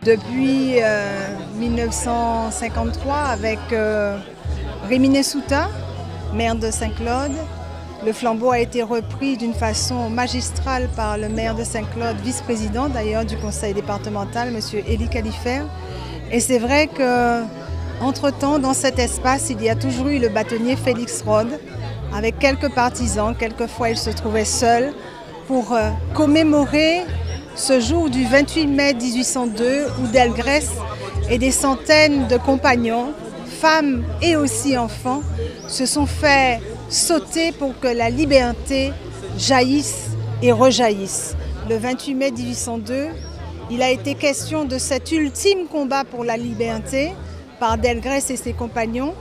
depuis 1953 avec Rémy Nessouta, maire de Saint-Claude. Le flambeau a été repris d'une façon magistrale par le maire de Saint-Claude, vice-président d'ailleurs du conseil départemental, M. Élie Califère. Et c'est vrai qu'entre-temps, dans cet espace, il y a toujours eu le bâtonnier Félix Rode, avec quelques partisans. Quelquefois, il se trouvait seul pour commémorer ce jour du 28 mai 1802 où Delgrès et des centaines de compagnons, femmes et aussi enfants, se sont fait sauter pour que la liberté jaillisse et rejaillisse. Le 28 mai 1802, il a été question de cet ultime combat pour la liberté par Delgrès et ses compagnons.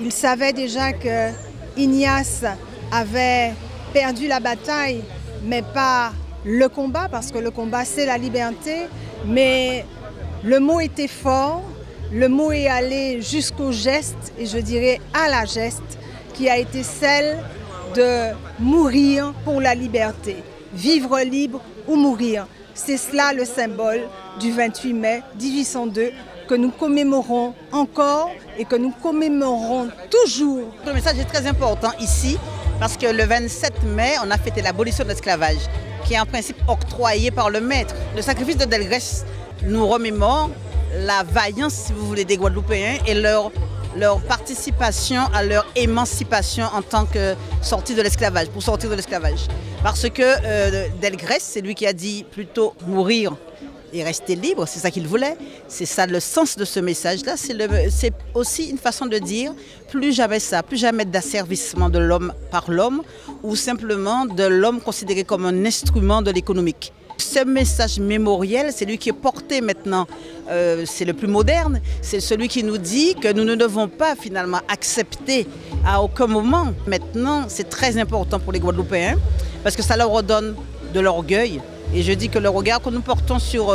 Il savait déjà que Ignace avait perdu la bataille, mais pas le combat, parce que le combat c'est la liberté. Mais le mot était fort, le mot est allé jusqu'au geste, et je dirais à la geste, qui a été celle de mourir pour la liberté. Vivre libre ou mourir. C'est cela le symbole du 28 mai 1802 que nous commémorons encore et que nous commémorons toujours. Le message est très important ici parce que le 27 mai, on a fêté l'abolition de l'esclavage qui est en principe octroyé par le maître. Le sacrifice de Delgrès nous remémore la vaillance, si vous voulez, des Guadeloupéens et leur participation à leur émancipation en tant que sortie de l'esclavage, pour sortir de l'esclavage. Parce que Delgrès, c'est lui qui a dit plutôt mourir et rester libre, c'est ça qu'il voulait. C'est ça le sens de ce message-là. C'est aussi une façon de dire plus jamais ça, plus jamais d'asservissement de l'homme par l'homme ou simplement de l'homme considéré comme un instrument de l'économique. Ce message mémoriel, c'est lui qui est porté maintenant, c'est le plus moderne, c'est celui qui nous dit que nous ne devons pas finalement accepter à aucun moment. Maintenant, c'est très important pour les Guadeloupéens parce que ça leur redonne de l'orgueil. Et je dis que le regard que nous portons sur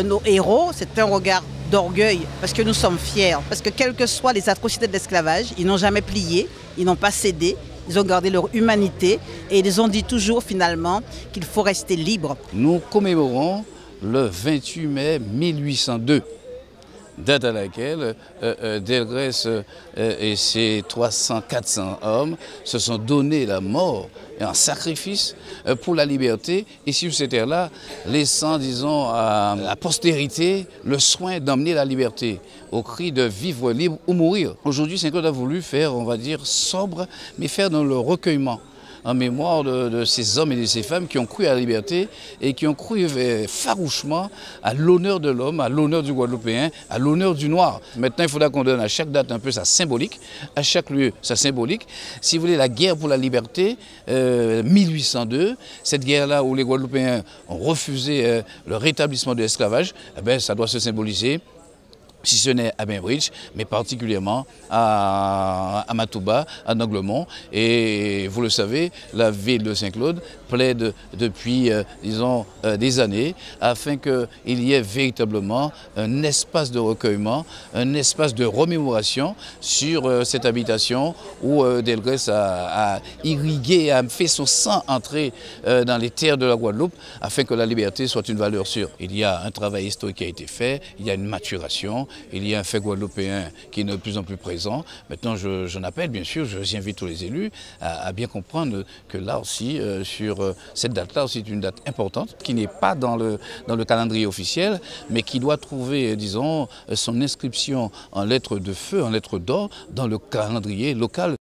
nos héros, c'est un regard d'orgueil parce que nous sommes fiers. Parce que quelles que soient les atrocités de l'esclavage, ils n'ont jamais plié, ils n'ont pas cédé. Ils ont gardé leur humanité et ils ont dit toujours finalement qu'il faut rester libre. Nous commémorons le 28 mai 1802, date à laquelle Delgrès et ses 300-400 hommes se sont donné la mort et un sacrifice pour la liberté, et sur ces terres-là, laissant, disons, à la postérité le soin d'emmener la liberté, au cri de vivre libre ou mourir. Aujourd'hui, Saint-Claude a voulu faire, on va dire, sobre, mais faire dans le recueillement, en mémoire de ces hommes et de ces femmes qui ont cru à la liberté et qui ont cru farouchement à l'honneur de l'homme, à l'honneur du Guadeloupéen, à l'honneur du Noir. Maintenant, il faudra qu'on donne à chaque date un peu sa symbolique, à chaque lieu sa symbolique. Si vous voulez, la guerre pour la liberté, 1802, cette guerre-là où les Guadeloupéens ont refusé le rétablissement de l'esclavage, eh bien, ça doit se symboliser, si ce n'est à Bainbridge, mais particulièrement à Matouba, à Nanglemont. Et vous le savez, la ville de Saint-Claude plaide depuis, disons, des années, afin qu'il y ait véritablement un espace de recueillement, un espace de remémoration sur cette habitation où Delgrès a irrigué, a fait son sang entrer dans les terres de la Guadeloupe, afin que la liberté soit une valeur sûre. Il y a un travail historique qui a été fait, il y a une maturation, il y a un fait guadeloupéen qui est de plus en plus présent. Maintenant, j'en appelle, bien sûr, j'invite tous les élus à bien comprendre que là aussi, sur cette date-là, c'est une date importante, qui n'est pas dans le calendrier officiel, mais qui doit trouver, disons, son inscription en lettres de feu, en lettres d'or, dans le calendrier local.